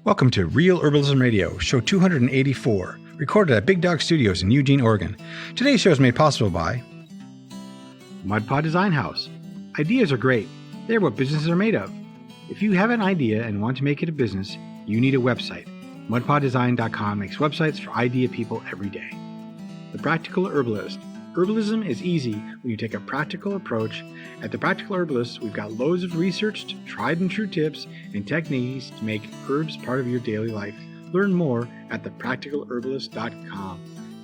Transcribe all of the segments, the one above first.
Welcome to Real Herbalism Radio, show 284, recorded at Big Dog Studios in Eugene, Oregon. Today's show is made possible by Mud Pod Design House. Ideas are great. They're what businesses are made of. If you have an idea and want to make it a business, you need a website. MudPodDesign.com makes websites for idea people every day. The Practical Herbalist. Herbalism is easy when you take a practical approach. At The Practical Herbalist, we've got loads of researched, tried and true tips and techniques to make herbs part of your daily life. Learn more at thepracticalherbalist.com.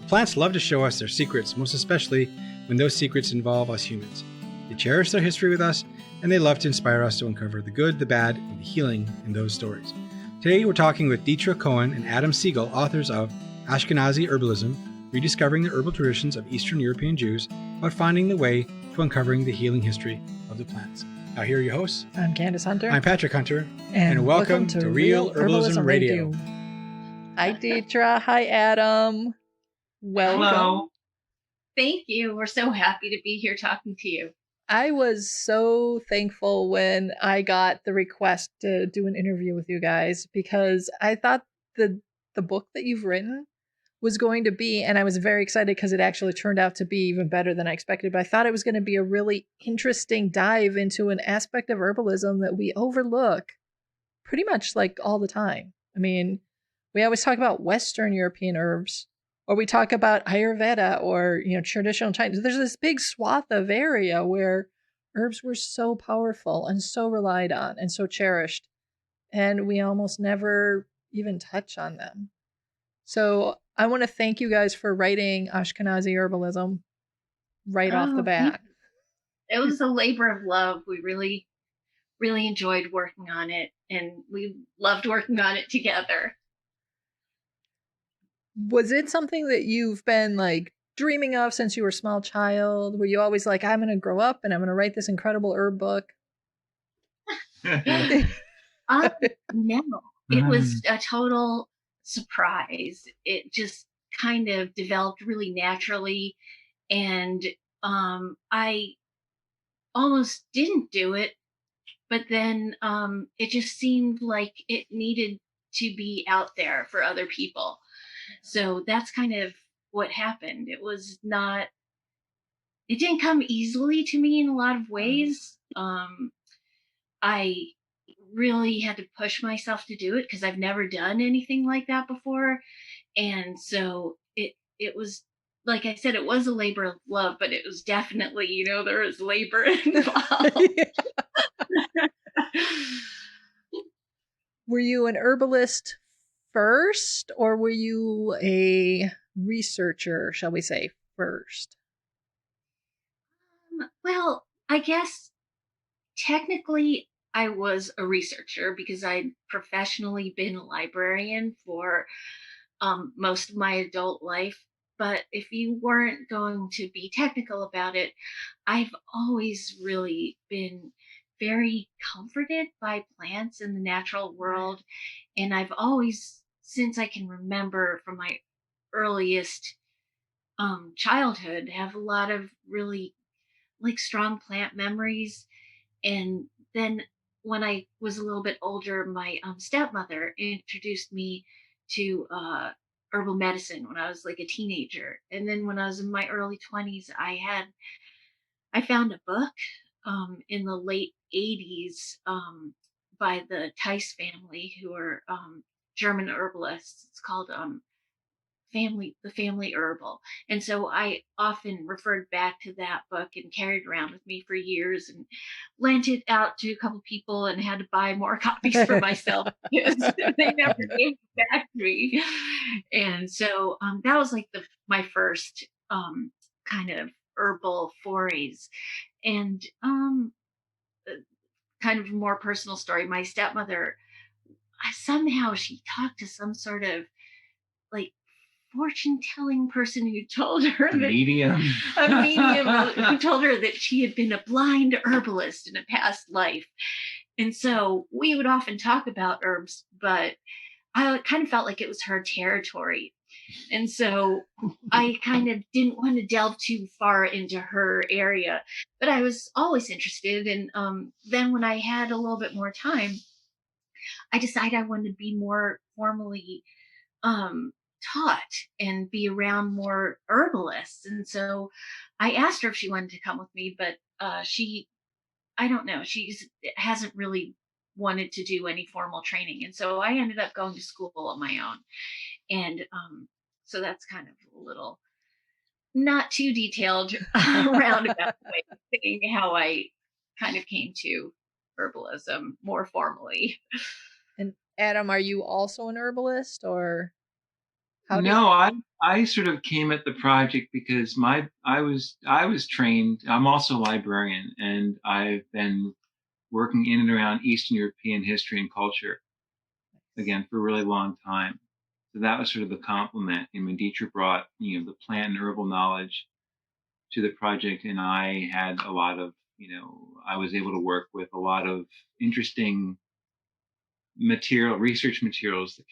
Plants love to show us their secrets, most especially when those secrets involve us humans. They cherish their history with us, and they love to inspire us to uncover the good, the bad, and the healing in those stories. Today, we're talking with Deatra Cohen and Adam Siegel, authors of Ashkenazi Herbalism, Rediscovering the Herbal Traditions of Eastern European Jews, about finding the way to uncovering the healing history of the plants. Now, here are your hosts. I'm Candace Hunter. I'm Patrick Hunter. And welcome to Real Herbalism Radio. Hi, Deatra. Hi, Adam. Welcome. Hello. Thank you. We're so happy to be here talking to you. I was so thankful when I got the request to do an interview with you guys, because I thought the book that you've written was going to be, and I was very excited because it actually turned out to be even better than I expected, but I thought it was going to be a really interesting dive into an aspect of herbalism that we overlook pretty much like all the time. I mean, we always talk about Western European herbs, or we talk about Ayurveda or, traditional Chinese. There's this big swath of area where herbs were so powerful and so relied on and so cherished, and we almost never even touch on them. So I want to thank you guys for writing Ashkenazi Herbalism right off the bat. It was a labor of love. We really, really enjoyed working on it, and we loved working on it together. Was it something that you've been dreaming of since you were a small child? Were you always like, I'm going to grow up and I'm going to write this incredible herb book? No, it was a total surprise. It just kind of developed really naturally, and I almost didn't do it, but then it just seemed like it needed to be out there for other people. So that's kind of what happened. It didn't come easily to me in a lot of ways. I really had to push myself to do it because I've never done anything like that before. And so it was, like I said, it was a labor of love, but it was definitely, there was labor involved. Were you an herbalist first, or were you a researcher, shall we say, first? Well, I guess technically I was a researcher because I'd professionally been a librarian for most of my adult life. But if you weren't going to be technical about it, I've always really been very comforted by plants in the natural world. And I've always, since I can remember from my earliest childhood, have a lot of really strong plant memories. And then when I was a little bit older, my stepmother introduced me to herbal medicine when I was a teenager. And then when I was in my early 20s, I found a book in the late 80s by the Tice family, who are German herbalists. It's called the Family Herbal. And so I often referred back to that book and carried it around with me for years and lent it out to a couple people and had to buy more copies for myself because they never gave it back to me. And so that was my first kind of herbal forays. And kind of a more personal story, my stepmother, somehow she talked to some sort of fortune-telling person who told her a medium who told her that she had been a blind herbalist in a past life. And so we would often talk about herbs, but I kind of felt like it was her territory. And so I kind of didn't want to delve too far into her area, but I was always interested. And then when I had a little bit more time, I decided I wanted to be more formally taught and be around more herbalists. And so I asked her if she wanted to come with me, but I don't know, hasn't really wanted to do any formal training. And so I ended up going to school on my own. And so that's kind of a little not too detailed roundabout way of saying how I kind of came to herbalism more formally. And Adam, are you also an herbalist, or how did? No, I sort of came at the project because I was trained. I'm also a librarian, and I've been working in and around Eastern European history and culture again for a really long time. So that was sort of the complement. And when Deatra brought, the plant and herbal knowledge to the project, and I had a lot of, I was able to work with a lot of interesting research materials that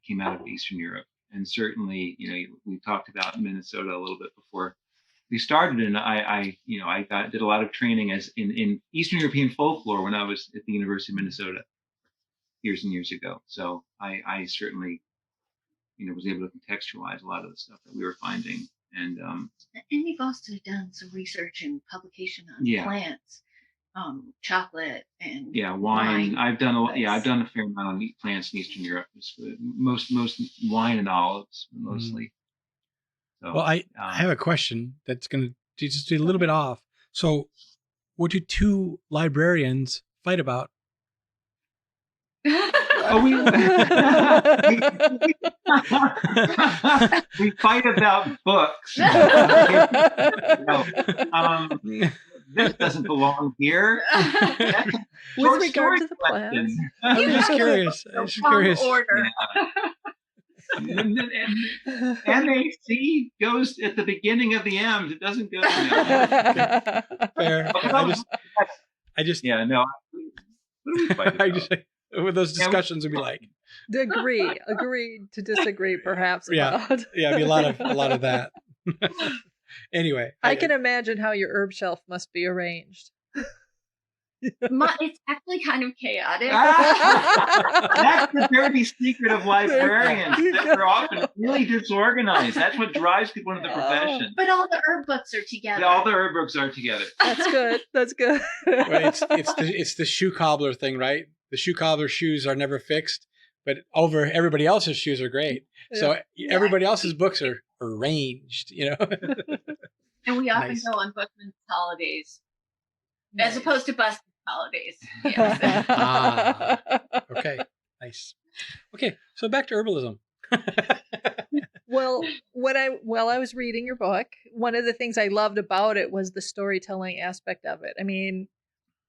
came out of Eastern Europe. And certainly, we talked about Minnesota a little bit before we started, and I did a lot of training as in Eastern European folklore when I was at the University of Minnesota years and years ago. So I certainly, was able to contextualize a lot of the stuff that we were finding. And we've also done some research and publication on plants, chocolate and wine. I've done a fair amount on plants in Eastern Europe. Most wine and olives mostly. So, well, I have a question that's going to just be a little bit off. So, what do two librarians fight about? We fight about books. This doesn't belong here. With regard to the plants, I'm just curious. Order. MAC goes at the beginning of the M's. It doesn't go. Fair. I just. Yeah. No. What do we fight about? With those discussions would be like. Agree to disagree, perhaps. About. Yeah. It'd be a lot of that. Anyway, I can imagine how your herb shelf must be arranged. It's actually kind of chaotic. That's the dirty secret of librarians. They're often really disorganized. That's what drives people into the profession. But all the herb books are together. Yeah, all the herb books are together. That's good. Well, it's the shoe cobbler thing, right? The shoe cobbler shoes are never fixed, but everybody else's shoes are great. So everybody else's books are arranged, And we often go on Bookman's holidays, as opposed to Busman's holidays. Yes. Okay, nice. Okay, so back to herbalism. Well, while I was reading your book, one of the things I loved about it was the storytelling aspect of it. I mean,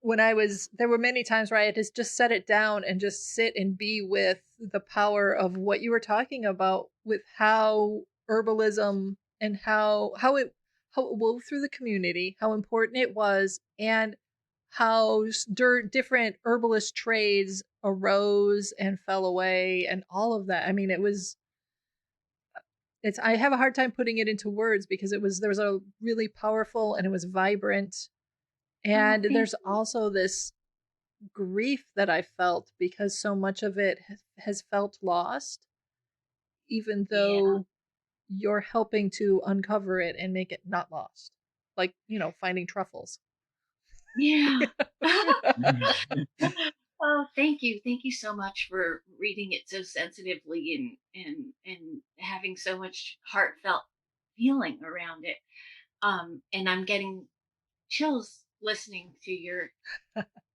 there were many times where I had to just set it down and just sit and be with the power of what you were talking about, with how herbalism and how it wove through the community, how important it was, and how different herbalist trades arose and fell away and all of that. I mean, I have a hard time putting it into words because there was a really powerful, and it was vibrant. And there's also this grief that I felt because so much of it has felt lost, even though you're helping to uncover it and make it not lost. Like, finding truffles. Yeah. Oh, thank you. Thank you so much for reading it so sensitively and having so much heartfelt feeling around it. And I'm getting chills listening to your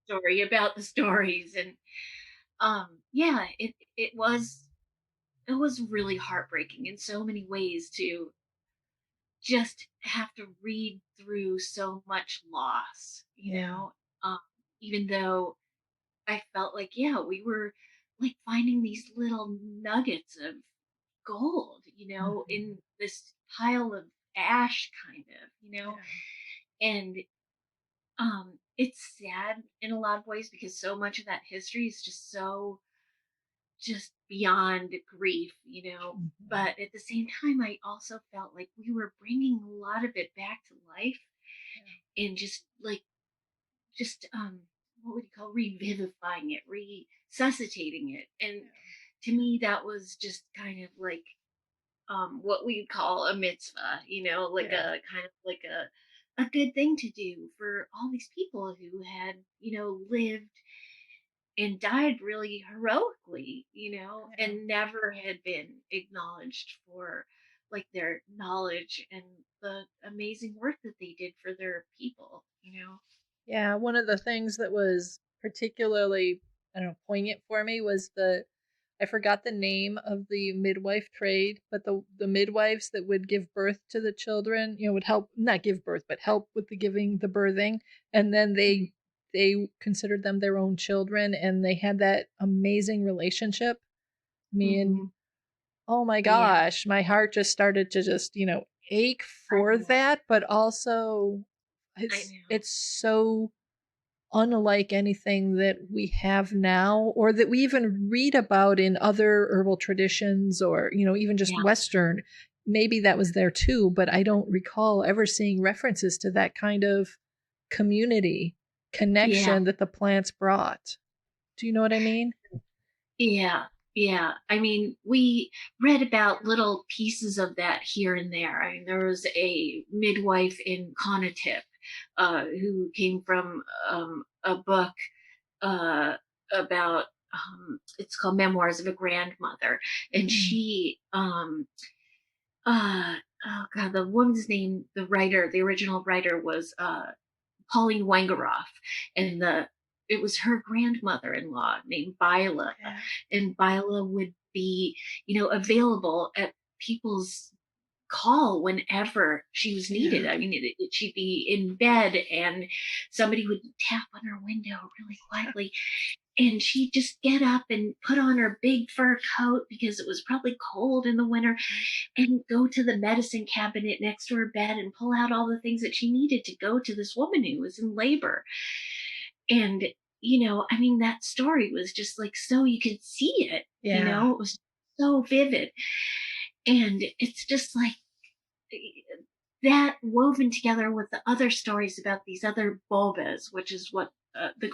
story about the stories. And it was really heartbreaking in so many ways to just have to read through so much loss, even though I felt like, we were like finding these little nuggets of gold, in this pile of ash kind of, and it's sad in a lot of ways because so much of that history is just beyond grief, but at the same time, I also felt like we were bringing a lot of it back to life and just what would you call, revivifying it, resuscitating it. And to me, that was just kind of like what we call a mitzvah, like a kind of like a good thing to do for all these people who had, lived and died really heroically, and never had been acknowledged for like their knowledge and the amazing work that they did for their people. Yeah, one of the things that was particularly, I don't know, poignant for me was I forgot the name of the midwife trade, but the midwives that would give birth to the children, would help, not give birth, but help with the birthing, and then they considered them their own children, and they had that amazing relationship. I mean, oh my gosh, my heart just started to just, ache for that, but also it's so unlike anything that we have now or that we even read about in other herbal traditions or, even just Western. Maybe that was there too, but I don't recall ever seeing references to that kind of community connection that the plants brought. Do you know what I mean? Yeah, yeah. I mean, we read about little pieces of that here and there. I mean, there was a midwife in Conatip who came from a book about, it's called Memoirs of a Grandmother. And she, oh God, the woman's name, the original writer was Pauline Wangeroff. And it was her grandmother-in-law named Bila. And Bila would be, available at people's call whenever she was needed. I mean, she'd be in bed and somebody would tap on her window really quietly. And she'd just get up and put on her big fur coat because it was probably cold in the winter and go to the medicine cabinet next to her bed and pull out all the things that she needed to go to this woman who was in labor. And, I mean, that story was just like, so you could see it, it was so vivid. And it's just like that woven together with the other stories about these other bulbas, which is what the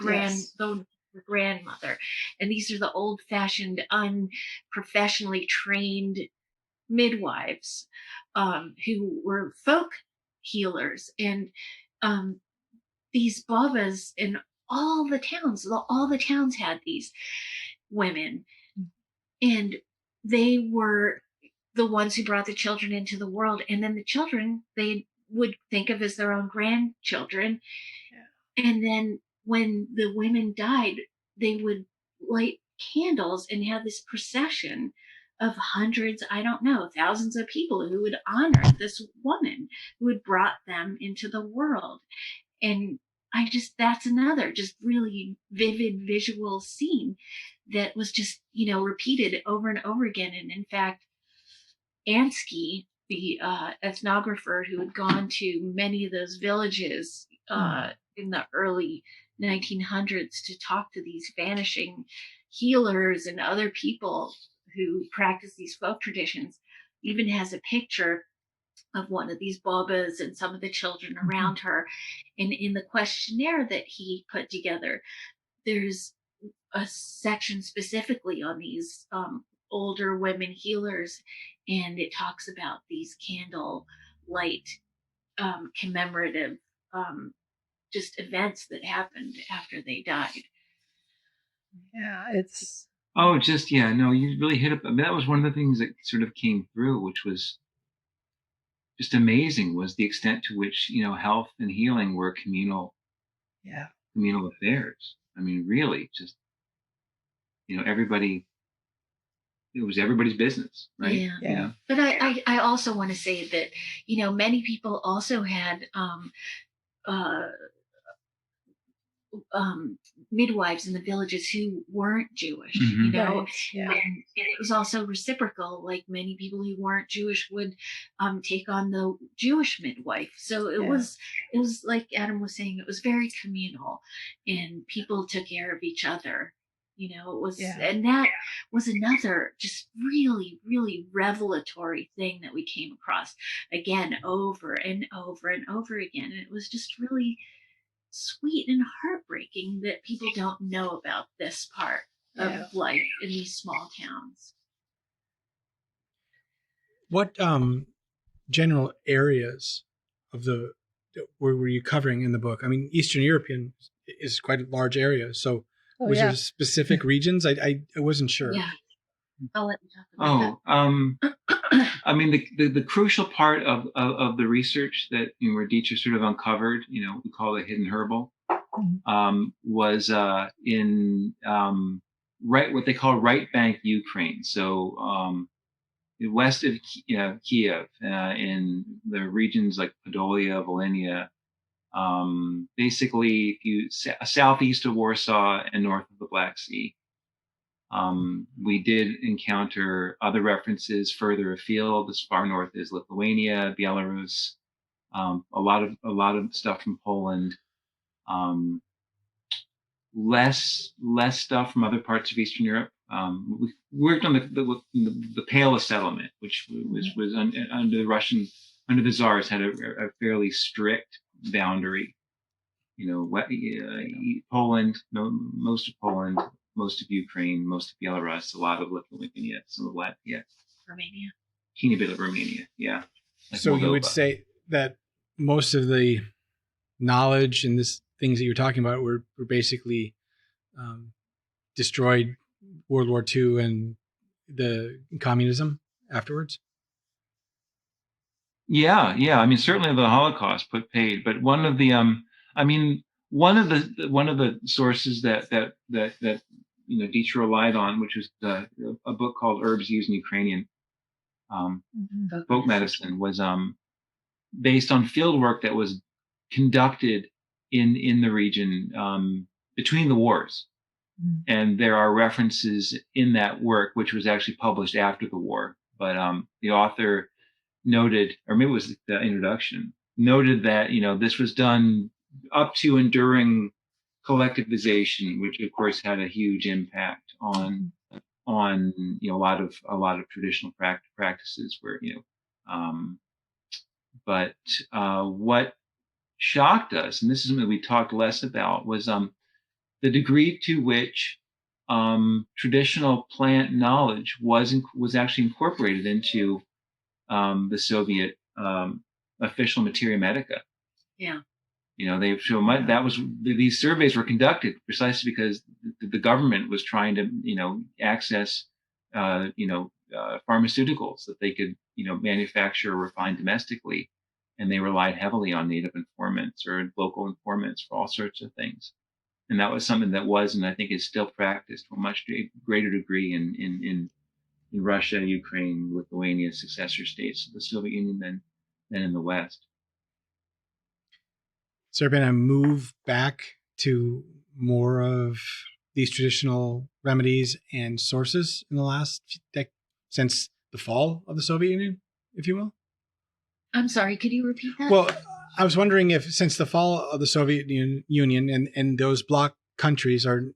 grandmother. And these are the old-fashioned, unprofessionally trained midwives who were folk healers. And these babas in all the towns had these women. And they were the ones who brought the children into the world. And then the children, they would think of as their own grandchildren. And then when the women died, they would light candles and have this procession of hundreds, I don't know, thousands of people who would honor this woman who had brought them into the world. And that's another just really vivid visual scene that was just, repeated over and over again. And in fact, Ansky, the ethnographer who had gone to many of those villages in the early 1900s to talk to these vanishing healers and other people who practice these folk traditions, even has a picture of one of these babas and some of the children around her. And in the questionnaire that he put together, there's a section specifically on these older women healers, and it talks about these candle light commemorative just events that happened after they died. Yeah, it's you really hit up. I mean, that was one of the things that sort of came through, which was just amazing, was the extent to which health and healing were communal affairs. I mean, really, just everybody. It was everybody's business, right? Yeah. But I also want to say that many people also had midwives in the villages who weren't Jewish, Right. And it was also reciprocal. Like many people who weren't Jewish would take on the Jewish midwife. So it was like Adam was saying, it was very communal, and people took care of each other. It was, and that was another just really, really revelatory thing that we came across again, over and over and over again. And it was just really sweet and heartbreaking that people don't know about this part of life in these small towns. What general areas of were you covering in the book? I mean, Eastern European is quite a large area. So was there specific regions? I wasn't sure. Yeah. I'll let you talk about that. I mean, the crucial part of the research that where Deatra sort of uncovered, we call it hidden herbal, was in what they call right bank Ukraine. So west of Kiev, in the regions like Podolia, Volhynia, basically southeast of Warsaw and north of the Black Sea. We did encounter other references further afield, as far north as Lithuania, Belarus, a lot of stuff from Poland, less stuff from other parts of Eastern Europe. We worked on the Pale settlement, which was under the Tsars, had a fairly strict boundary. Poland, most of Poland, most of Ukraine, most of Belarus, a lot of Lithuania, some of Latvia, Romania, teeny bit of Romania, yeah. Like so Moldova. You would say that most of the knowledge and things that you're talking about were basically destroyed World War II and the communism afterwards? Yeah. I mean, certainly the Holocaust put paid, but one of the sources that Deatra relied on, which was a book called Herbs Used in Ukrainian folk medicine, was based on field work that was conducted in the region between the wars. And there are references in that work, which was actually published after the war. But the author noted, or maybe it was the introduction, noted that, this was done up to and during collectivization, which of course had a huge impact on a lot of traditional practices where, but what shocked us, and this is something we talked less about, was the degree to which traditional plant knowledge was actually incorporated into the Soviet official materia medica. Yeah. They show these surveys were conducted precisely because the government was trying to, access, pharmaceuticals that they could, manufacture or refine domestically, and they relied heavily on native informants or local informants for all sorts of things. And that was something that was, and I think is still practiced to a much greater degree in Russia, Ukraine, Lithuania, successor states of the Soviet Union than in the West. Has there been a move back to more of these traditional remedies and sources in the last since the fall of the Soviet Union, if you will? I'm sorry, could you repeat that? Well, I was wondering if since the fall of the Soviet Union and those bloc countries are,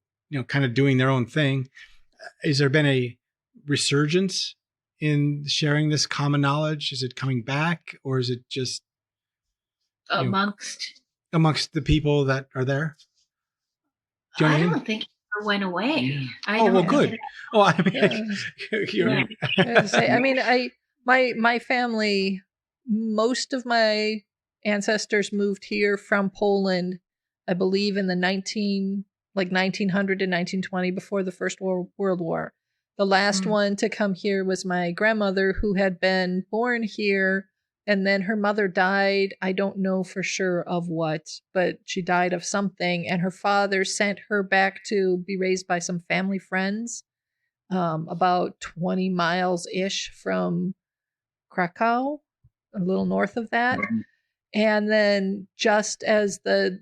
kind of doing their own thing, has there been a resurgence in sharing this common knowledge? Is it coming back, or is it just amongst the people that are there? I don't think it went away. Yeah. Good. Oh, I mean, my family, most of my ancestors moved here from Poland, I believe in the 1900 to 1920, before the First World War. The last one to come here was my grandmother, who had been born here, and then her mother died. I don't know for sure of what, but she died of something, and her father sent her back to be raised by some family friends, about 20 miles-ish from Krakow, a little north of that. Mm-hmm. And then just as the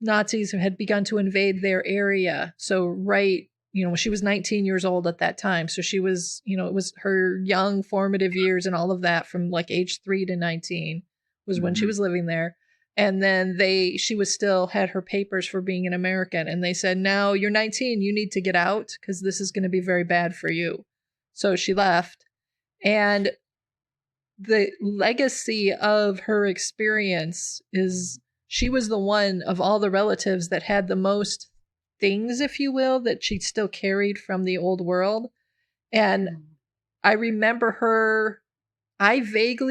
Nazis had begun to invade their area, so she was 19 years old at that time. So she was, it was her young formative years and all of that, from like age 3 to 19 was when she was living there. And then she was still had her papers for being an American. And they said, now you're 19, you need to get out because this is going to be very bad for you. So she left. And the legacy of her experience is she was the one of all the relatives that had the most things, if you will, that she still carried from the old world. And I vaguely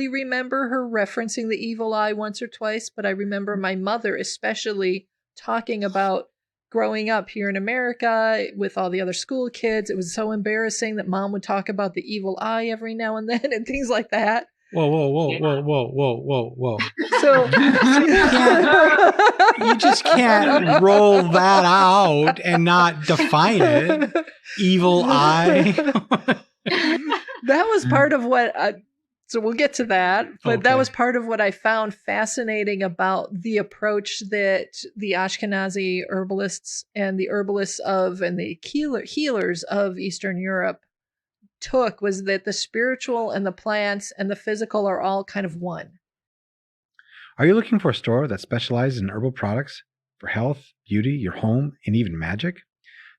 remember her referencing the evil eye once or twice, but I remember my mother especially talking about growing up here in America with all the other school kids. It was so embarrassing that mom would talk about the evil eye every now and then and things like that. Whoa. So You just can't roll that out and not define it. Evil eye. That was part of what so we'll get to that, but that was part of what I found fascinating about the approach that the Ashkenazi herbalists and the herbalists and the healers of Eastern Europe took, was that the spiritual and the plants and the physical are all kind of one. Are you looking for a store that specializes in herbal products for health, beauty, your home, and even magic?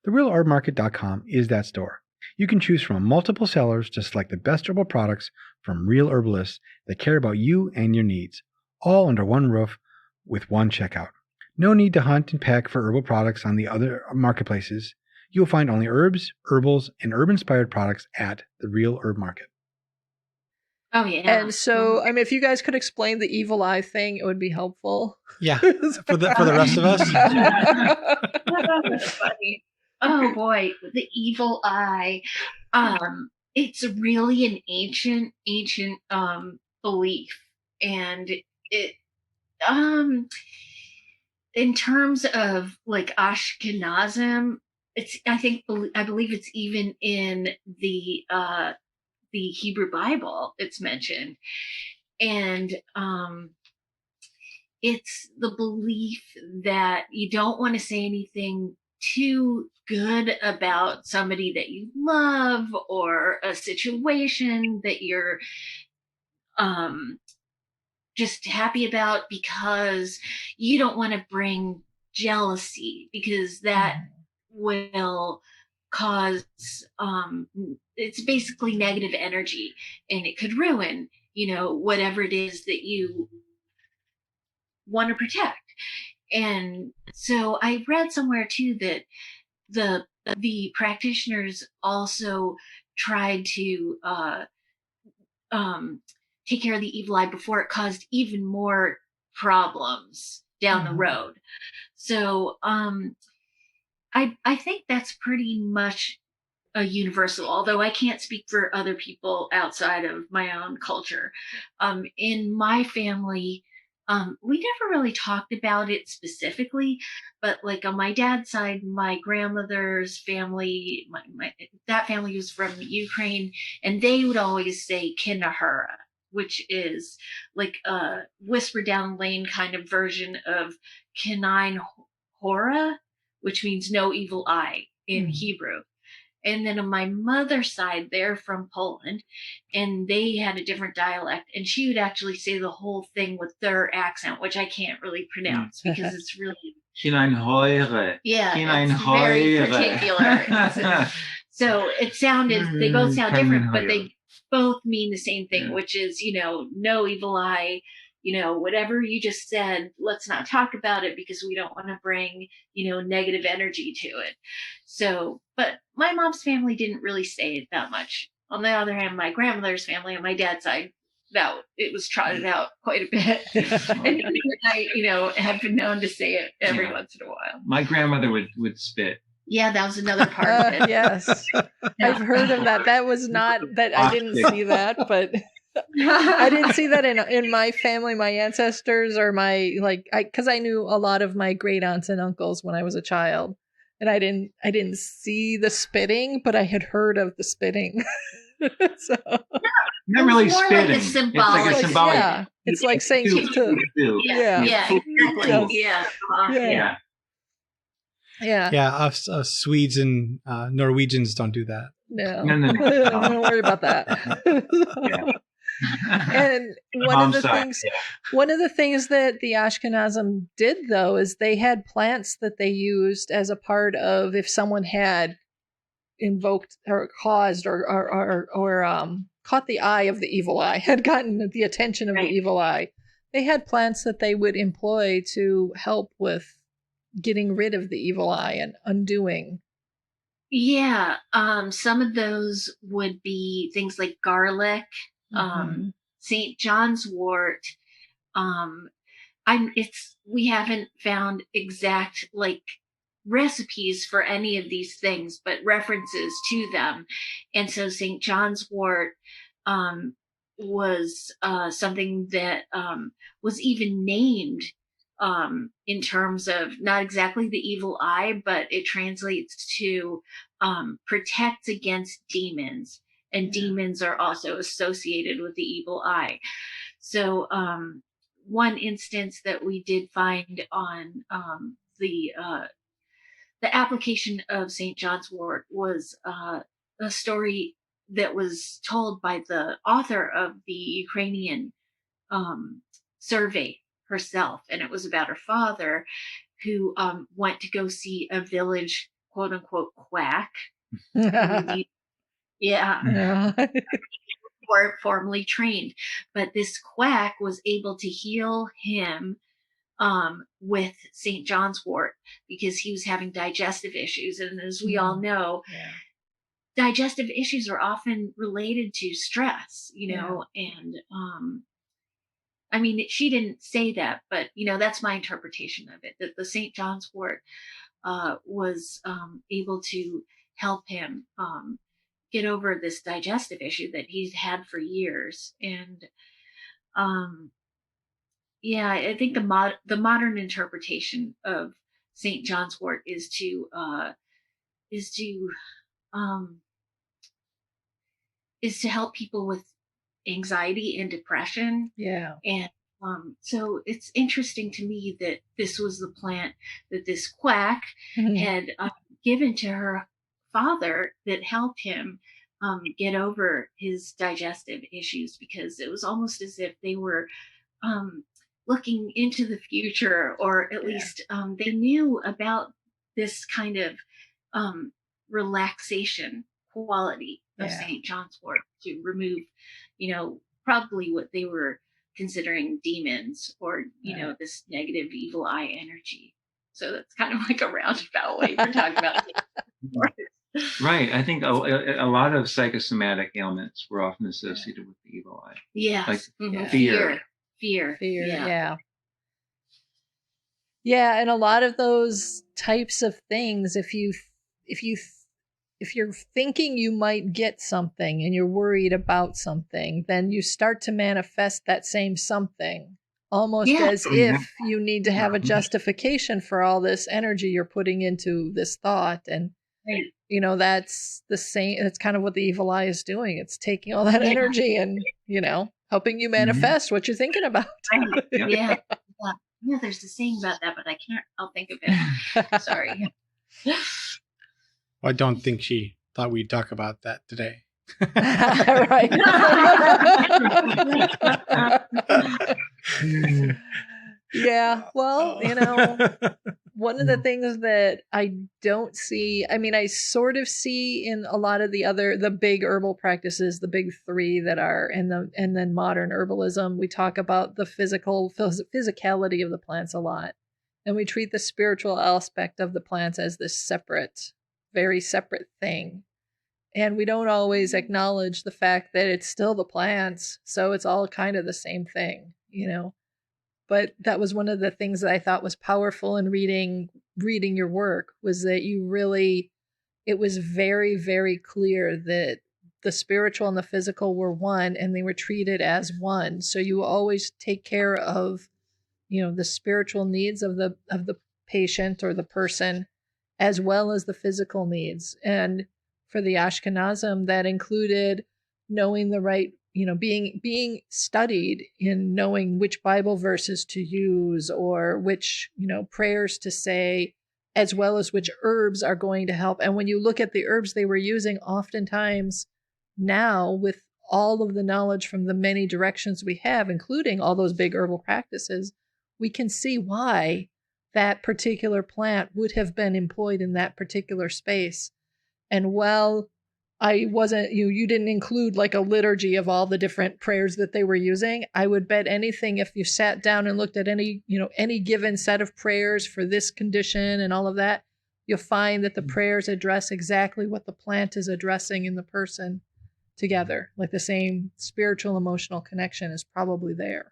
TheRealHerbMarket.com is that store. You can choose from multiple sellers to select the best herbal products from real herbalists that care about you and your needs, all under one roof with one checkout. No need to hunt and peck for herbal products on the other marketplaces. You'll find only herbs, herbals, and herb-inspired products at The Real Herb Market. Oh, yeah. And so, I mean, if you guys could explain the evil eye thing, it would be helpful. Yeah, for the rest of us. That's funny. Oh boy, the evil eye. It's really an ancient belief, and it in terms of like Ashkenazim, I believe it's even in the Hebrew Bible it's mentioned, and it's the belief that you don't want to say anything too good about somebody that you love or a situation that you're just happy about, because you don't want to bring jealousy, because that will cause it's basically negative energy, and it could ruin, whatever it is that you want to protect. And so I read somewhere too that the practitioners also tried to take care of the evil eye before it caused even more problems down the road. So I think that's pretty much a universal, although I can't speak for other people outside of my own culture. In my family, we never really talked about it specifically, but like on my dad's side, my grandmother's family, that family was from Ukraine, and they would always say Kinahura, which is like a whisper down lane kind of version of Kinain Hora, which means no evil eye in Hebrew. And then on my mother's side, they're from Poland, and they had a different dialect. And she would actually say the whole thing with their accent, which I can't really pronounce because it's really... Kineinheure. Yeah, it's very particular. So it sounded, they both sound different, but they both mean the same thing, which is, no evil eye, whatever you just said, let's not talk about it because we don't want to bring, negative energy to it. So, but my mom's family didn't really say it that much. On the other hand, my grandmother's family on my dad's side, it was trotted out quite a bit. And I, had been known to say it every once in a while. My grandmother would spit. Yeah, that was another part of it. Yes. I've heard of that. That was not that I didn't see that, but I didn't see that in my family, my ancestors, or because I knew a lot of my great aunts and uncles when I was a child, and I didn't see the spitting, but I had heard of the spitting. So not really spitting. Like a symbolic. It's like a symbolic. Yeah, it's like saying Yeah, us Swedes and Norwegians don't do that. No. Don't worry about that. And one of the things that the Ashkenazim did, though, is they had plants that they used as a part of if someone had invoked or caused or caught the eye of the evil eye, had gotten the attention of the evil eye. They had plants that they would employ to help with getting rid of the evil eye and undoing. Yeah, some of those would be things like garlic, St. John's wort. We haven't found exact like recipes for any of these things, but references to them. And so St. John's wort was something that was even named in terms of not exactly the evil eye, but it translates to protect against demons. And demons are also associated with the evil eye. So one instance that we did find on the application of St. John's wort was a story that was told by the author of the Ukrainian survey herself, and it was about her father who went to go see a village quote unquote quack. Yeah. Or formally trained, but this quack was able to heal him with St. John's wort because he was having digestive issues. And as we all know, digestive issues are often related to stress, and I mean, she didn't say that, but, that's my interpretation of it, that the St. John's wort was able to help him get over this digestive issue that he's had for years. And I think the modern interpretation of St. John's wort is to help people with anxiety and depression. Yeah. And so it's interesting to me that this was the plant that this quack had given to her father that helped him get over his digestive issues, because it was almost as if they were looking into the future, or at least they knew about this kind of relaxation quality of St. John's wort to remove, probably what they were considering demons or, this negative evil eye energy. So that's kind of like a roundabout way for talking about Right. I think a lot of psychosomatic ailments were often associated with the evil eye. Yes. Like fear. Yeah. And a lot of those types of things, if you're thinking you might get something and you're worried about something, then you start to manifest that same something, almost as if you need to have a justification for all this energy you're putting into this thought. And that's the same. That's kind of what the evil eye is doing. It's taking all that energy and, helping you manifest what you're thinking about. Yeah, there's a saying about that, but I'll think of it. Sorry. I don't think she thought we'd talk about that today. Right. Well, one of the things that I don't see, I sort of see in a lot of the big herbal practices, the big three that are, and then modern herbalism, we talk about the physicality of the plants a lot. And we treat the spiritual aspect of the plants as this very separate thing. And we don't always acknowledge the fact that it's still the plants. So it's all kind of the same thing, But that was one of the things that I thought was powerful in reading your work, was that it was very, very clear that the spiritual and the physical were one, and they were treated as one. So you always take care of, the spiritual needs of the patient or the person, as well as the physical needs. And for the Ashkenazim, that included knowing the right, being studied in knowing which Bible verses to use, or which, prayers to say, as well as which herbs are going to help. And when you look at the herbs they were using, oftentimes now, with all of the knowledge from the many directions we have, including all those big herbal practices, we can see why that particular plant would have been employed in that particular space. And while I wasn't, you didn't include like a liturgy of all the different prayers that they were using. I would bet anything if you sat down and looked at any given set of prayers for this condition and all of that, you'll find that the prayers address exactly what the plant is addressing in the person together. Like the same spiritual, emotional connection is probably there.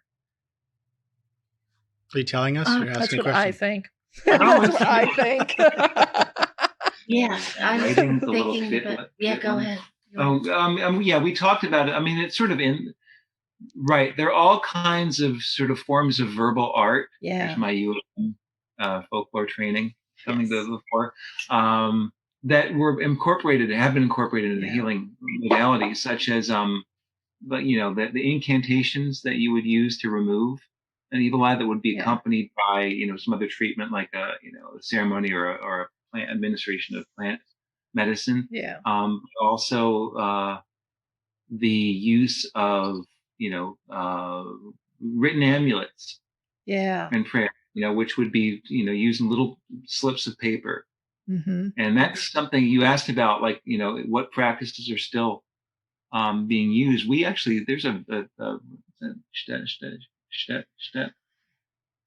Are you telling us? You're That's asking what a question. I think. That's what I think. Yes, I was Writing the little thinking, fit- but yeah, fit go one. ahead. Yeah, we talked about it. I mean, it's sort of right. There are all kinds of sort of forms of verbal art. Yeah. There's my folklore training coming Yes. before that were incorporated, have been incorporated into the healing modalities, such as but the incantations that you would use to remove an evil eye that would be accompanied by some other treatment like a ceremony or a plant administration of plant medicine. Yeah. Also the use of written amulets. Yeah. And prayer, which would be using little slips of paper. Mm-hmm. And that's something you asked about, like what practices are still being used. We actually there's a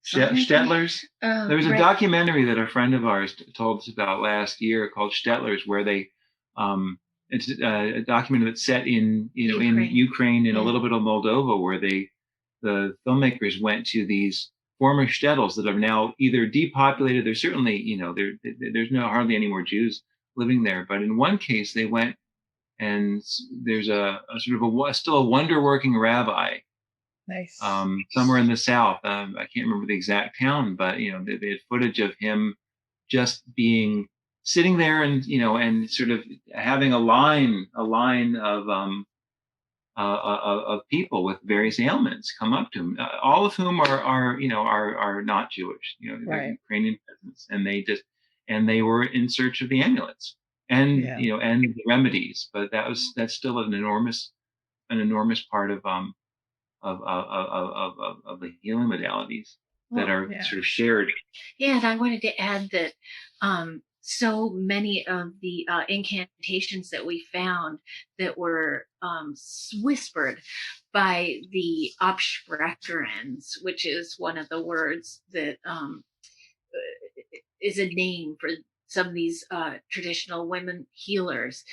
Stettlers. There's a documentary that a friend of ours told us about last year called Stettlers, where they it's a documentary that's set in in Ukraine and a little bit of Moldova, where the filmmakers went to these former shtetls that are now either depopulated. There's certainly there's hardly any more Jews living there, but in one case they went and there's a sort of still a wonder working rabbi. Nice. Somewhere in the south. I can't remember the exact town, but they had footage of him just sitting there and sort of having a line of people with various ailments come up to him, all of whom are not Jewish. They're Ukrainian peasants, and they were in search of the amulets and and the remedies. But that's still an enormous part of the healing modalities that are sort of shared. Yeah, and I wanted to add that so many of the incantations that we found that were whispered by the Absprecherens, which is one of the words that is a name for some of these traditional women healers.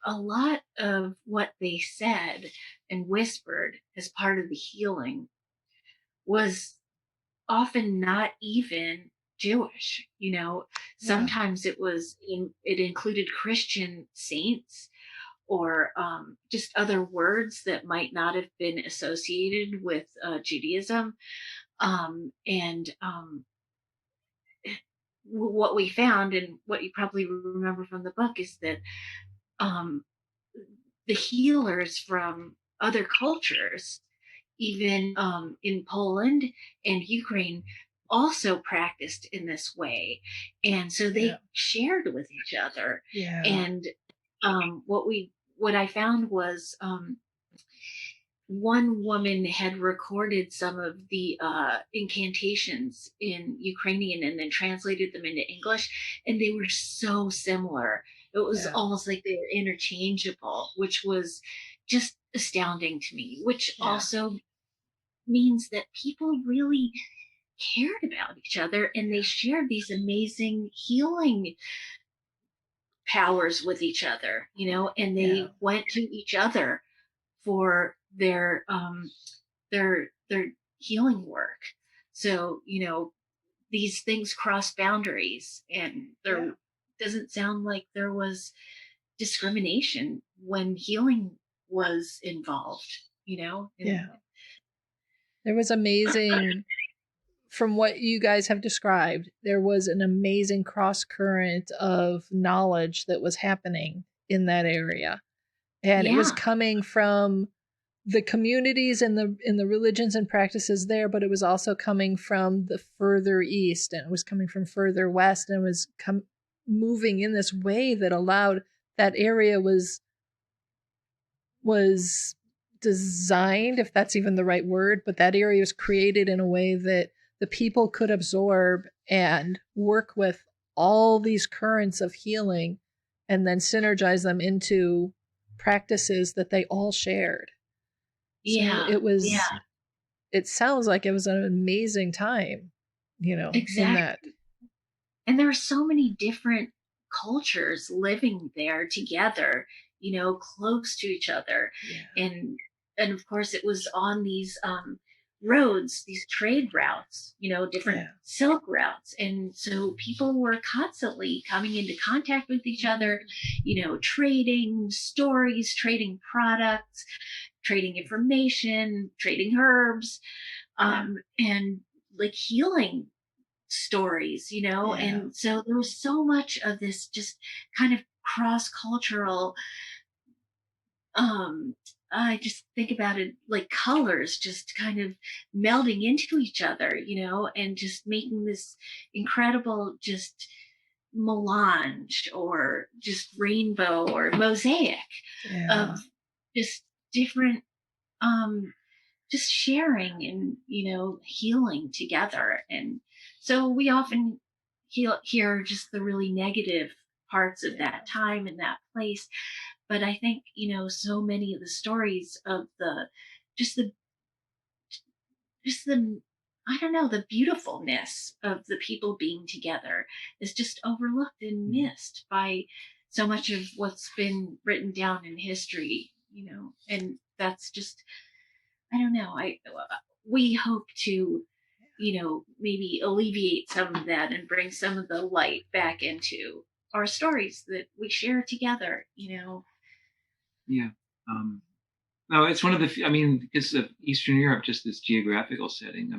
A lot of what they said and whispered as part of the healing was often not even Jewish. Sometimes it included Christian saints or just other words that might not have been associated with Judaism. What we found, and what you probably remember from the book, is that the healers from other cultures, even in Poland and Ukraine, also practiced in this way. And so they shared with each other. Yeah. And what I found was one woman had recorded some of the incantations in Ukrainian and then translated them into English, and they were so similar. It was almost like they were interchangeable, which was just astounding to me, which also means that people really cared about each other and they shared these amazing healing powers with each other, and they went to each other for their healing work. So, these things cross boundaries, and there doesn't sound like there was discrimination when healing was involved, There was amazing, from what you guys have described, there was an amazing cross current of knowledge that was happening in that area. And it was coming from the communities and the religions and practices there, but it was also coming from the further east, and it was coming from further west, and it was moving in this way that allowed that area was designed, if that's even the right word, but that area was created in a way that the people could absorb and work with all these currents of healing and then synergize them into practices that they all shared. Yeah. So it sounds like it was an amazing time, Exactly. in that. And there are so many different cultures living there together, close to each other. Yeah. And of course it was on these roads, these trade routes, different silk routes. And so people were constantly coming into contact with each other, trading stories, trading products, trading information, trading herbs, and like healing stories, and so there was so much of this just kind of cross-cultural, I just think about it like colors just kind of melding into each other, and just making this incredible just melange or just rainbow or mosaic of just different, just sharing and, healing together. And so we often hear just the really negative parts of that time and that place. But I think, so many of the stories of just the, I don't know, the beautifulness of the people being together is just overlooked and missed by so much of what's been written down in history, and that's just, I don't know. We hope to, maybe alleviate some of that and bring some of the light back into our stories that we share together, Yeah. No, it's one of the, because of Eastern Europe, just this geographical setting,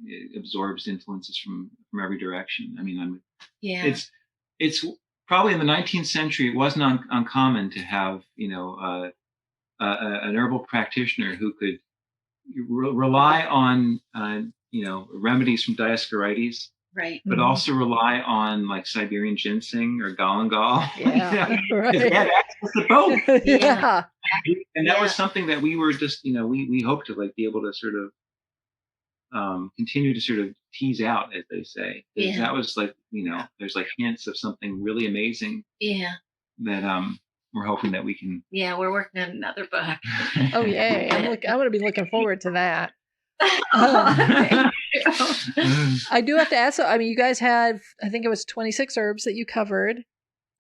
it absorbs influences from every direction. It's probably in the 19th century, it wasn't uncommon to have, an herbal practitioner who could rely on, remedies from Dioscorides, right, but also rely on like Siberian ginseng or galangal. Right. They had access to both. And that was something that we were just, we hope to like be able to sort of continue to sort of tease out, as they say. That was like, there's like hints of something really amazing. That we're hoping that we can. Yeah, we're working on another book. Oh yay! I'm going to be looking forward to that. I do have to ask. You guys had, I think it was 26 herbs that you covered.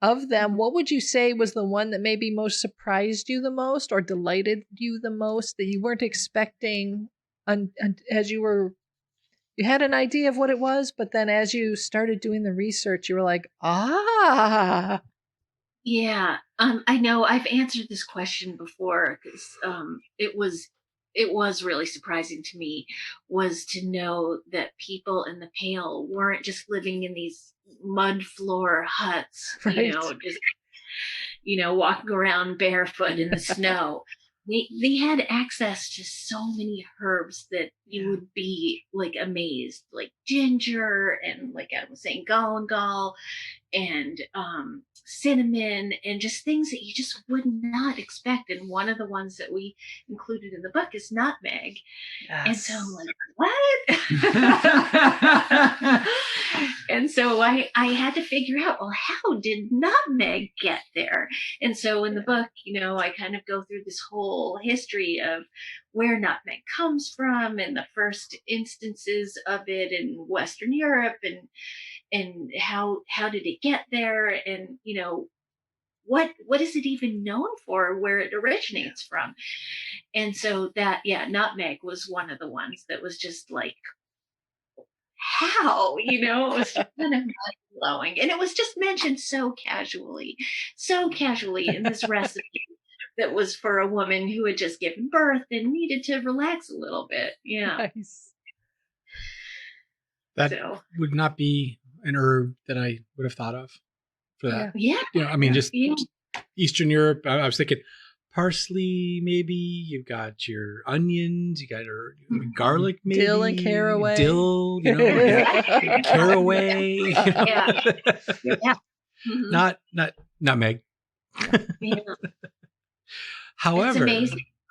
Of them, what would you say was the one that maybe most surprised you the most or delighted you the most that you weren't expecting as you had an idea of what it was, but then as you started doing the research, you were like, Yeah, I know I've answered this question before because it was really surprising to me was to know that people in the Pale weren't just living in these mud floor huts, right. Just walking around barefoot in the snow. They had access to so many herbs that you would be like amazed, like ginger and, like I was saying, galangal and cinnamon and just things that you just would not expect. And one of the ones that we included in the book is nutmeg. Yes. And so I'm like, what? And so I had to figure out, well, how did nutmeg get there? And so in the book, I kind of go through this whole history of where nutmeg comes from and the first instances of it in Western Europe and how did it get there, and what is it even known for, where it originates from. And so that nutmeg was one of the ones that was just like, how, it was just kind of mind-blowing, and it was just mentioned so casually in this recipe that was for a woman who had just given birth and needed to relax a little bit. Nice. That would not be an herb that I would have thought of for that. Just Eastern Europe. I was thinking parsley, maybe. You've got your onions. You got your garlic, maybe. Dill and caraway. Dill, caraway. Not nutmeg. However,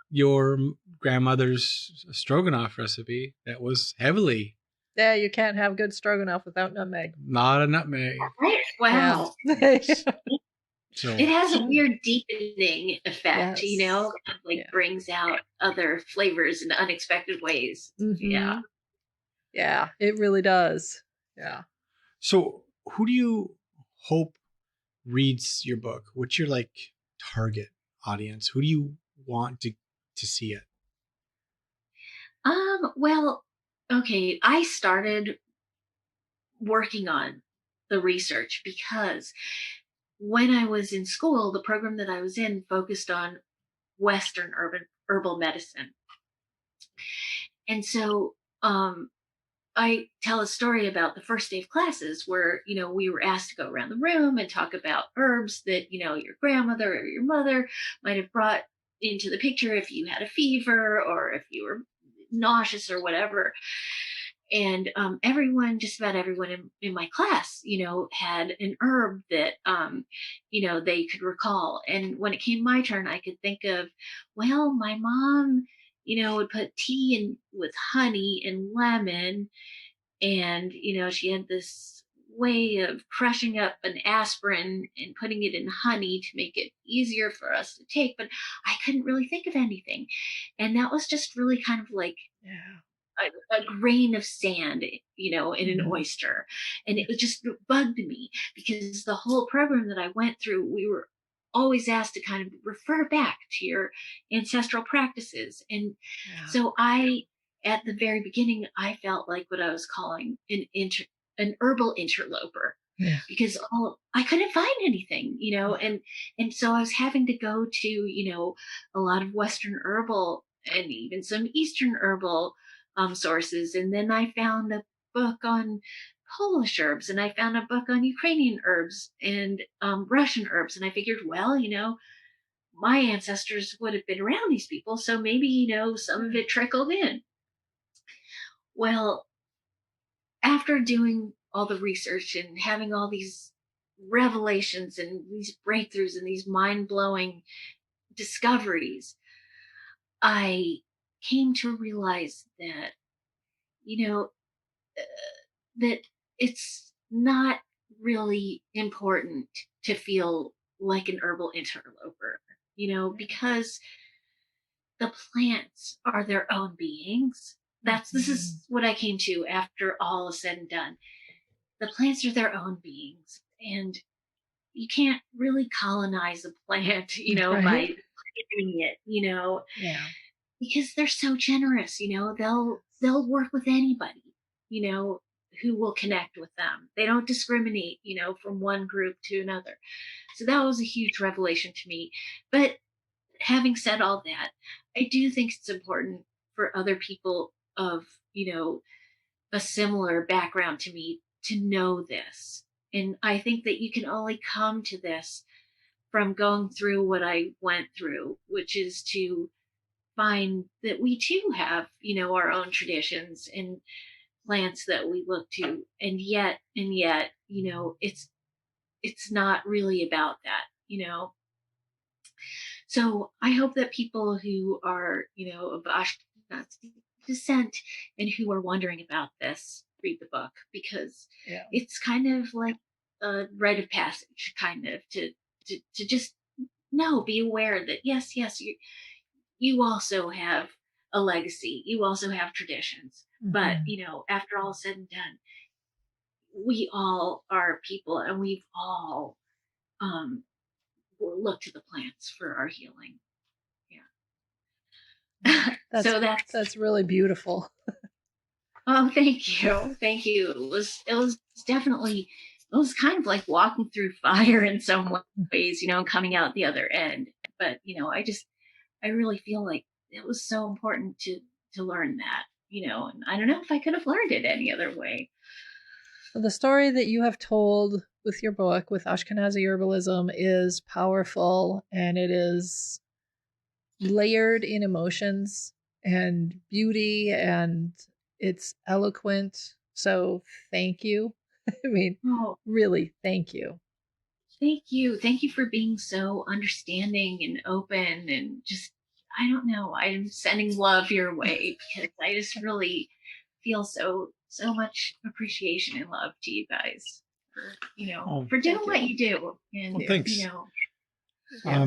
your grandmother's stroganoff recipe, that was heavily. Yeah, you can't have good stroganoff without nutmeg. Not a nutmeg. Right. Wow. Yeah. So It has a weird deepening effect, Yes. kind of like brings out other flavors in unexpected ways. Yeah. Yeah, it really does. Yeah. So who do you hope reads your book? What's your like target audience? Who do you want to see it? Well, okay, I started working on the research because when I was in school, the program that I was in focused on Western herbal medicine. And so I tell a story about the first day of classes where, we were asked to go around the room and talk about herbs that, your grandmother or your mother might have brought into the picture if you had a fever or if you were nauseous or whatever. And just about everyone in my class, had an herb that, they could recall. And when it came my turn, I could think of, well, my mom, would put tea in with honey and lemon. And, she had this way of crushing up an aspirin and putting it in honey to make it easier for us to take. But I couldn't really think of anything. And that was just really kind of like, a grain of sand, in an oyster. And it just bugged me because the whole program that I went through, we were always asked to kind of refer back to your ancestral practices. And so at the very beginning, I felt like what I was calling an herbal interloper. Yeah. Because I couldn't find anything, and so I was having to go to, a lot of Western herbal and even some Eastern herbal sources. And then I found a book on Polish herbs, and I found a book on Ukrainian herbs and Russian herbs. And I figured, well, my ancestors would have been around these people, so maybe, some of it trickled in. Well, after doing all the research and having all these revelations and these breakthroughs and these mind-blowing discoveries, I came to realize that, that it's not really important to feel like an herbal interloper, because the plants are their own beings. This is what I came to after all is said and done. The plants are their own beings, and you can't really colonize a plant, Right. by planting it, because they're so generous, they'll work with anybody, who will connect with them. They don't discriminate, from one group to another. So that was a huge revelation to me. But having said all that, I do think it's important for other people of, a similar background to me to know this. And I think that you can only come to this from going through what I went through, which is to find that we too have, our own traditions and plants that we look to. And yet, it's not really about that. So I hope that people who are, of Ashkenazi descent and who are wondering about this read the book, because it's kind of like a rite of passage, kind of to just be aware that yes, you also have a legacy, you also have traditions, but after all said and done, we all are people, and we've all looked to the plants for our healing. That's really beautiful. Oh, thank you. It was definitely, it was kind of like walking through fire in some ways, coming out the other end. But I really feel like it was so important to learn that, and I don't know if I could have learned it any other way. So the story that you have told with your book, with Ashkenazi Herbalism, is powerful, and it is layered in emotions and beauty, and it's eloquent. So thank you. I mean, really, thank you. Thank you. Thank you for being so understanding and open, and just, I don't know, I'm sending love your way because I just really feel so much appreciation and love to you guys for, for doing what you do. And, thanks. Yeah.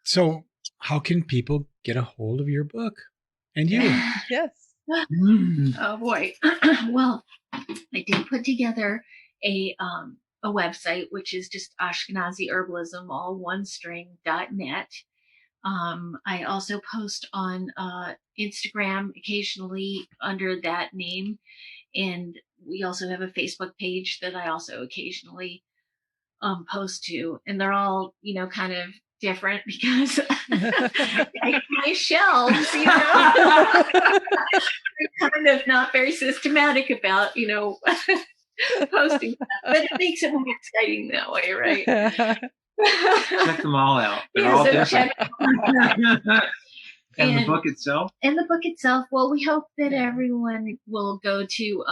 So how can people get a hold of your book and you? Yes. Oh boy. Well, I did put together a website, which is just Ashkenazi Herbalism, all one string.net. I also post on Instagram occasionally under that name. And we also have a Facebook page that I also occasionally post to. And they're all, kind of different because my shelves, are kind of not very systematic about, posting stuff. But it makes it more exciting that way, right? Check them all out. They're Yeah, all so different. And the book itself? And the book itself, well, we hope that everyone will go to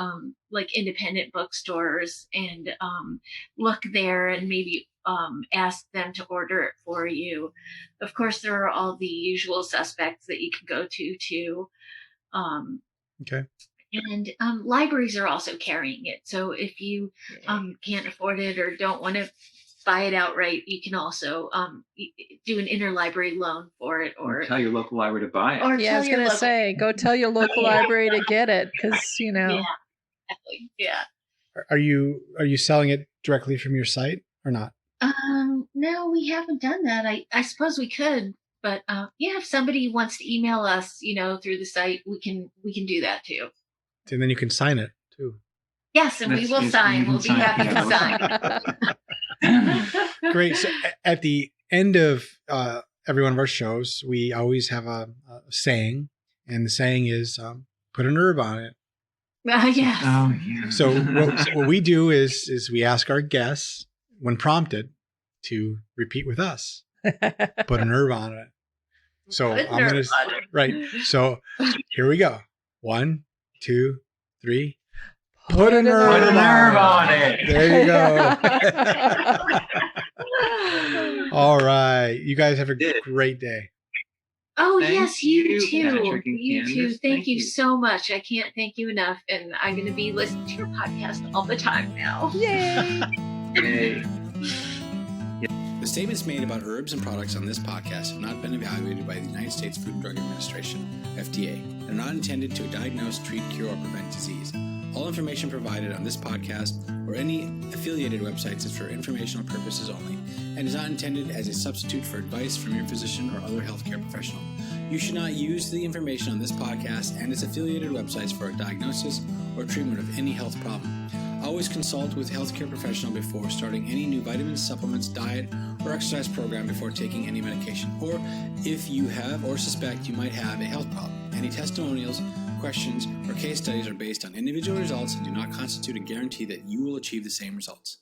like independent bookstores and look there and maybe ask them to order it for you. Of course, there are all the usual suspects that you can go to too. Okay. And libraries are also carrying it. So if you can't afford it or don't want to buy it outright, you can also do an interlibrary loan for it, or tell your local library to buy it. Or I was going to say, go tell your local library to get it, because Yeah, exactly. Yeah. Are you selling it directly from your site or not? No, we haven't done that. I suppose we could, but if somebody wants to email us, through the site, we can do that too. And then you can sign it too. Yes, and we will sign. We'll be happy to sign. Great. So at the end of every one of our shows, we always have a saying, and the saying is put an herb on it. Yes. Oh, yeah. So what we do is we ask our guests, when prompted, to repeat with us. Put an herb on it. So I'm going to, right. So here we go. 1, 2, 3. Put an herb on it. There you go. All right. You guys have a great day. Oh, Thank yes, you too. Patrick and You too. Candace. Thank you so much. I can't thank you enough. And I'm going to be listening to your podcast all the time now. Yay. Yay. The statements made about herbs and products on this podcast have not been evaluated by the United States Food and Drug Administration, FDA, and are not intended to diagnose, treat, cure, or prevent disease. All information provided on this podcast or any affiliated websites is for informational purposes only and is not intended as a substitute for advice from your physician or other healthcare professional. You should not use the information on this podcast and its affiliated websites for a diagnosis or treatment of any health problem. Always consult with a healthcare professional before starting any new vitamins, supplements, diet, or exercise program before taking any medication, or if you have or suspect you might have a health problem. Any testimonials, questions, or case studies are based on individual results and do not constitute a guarantee that you will achieve the same results.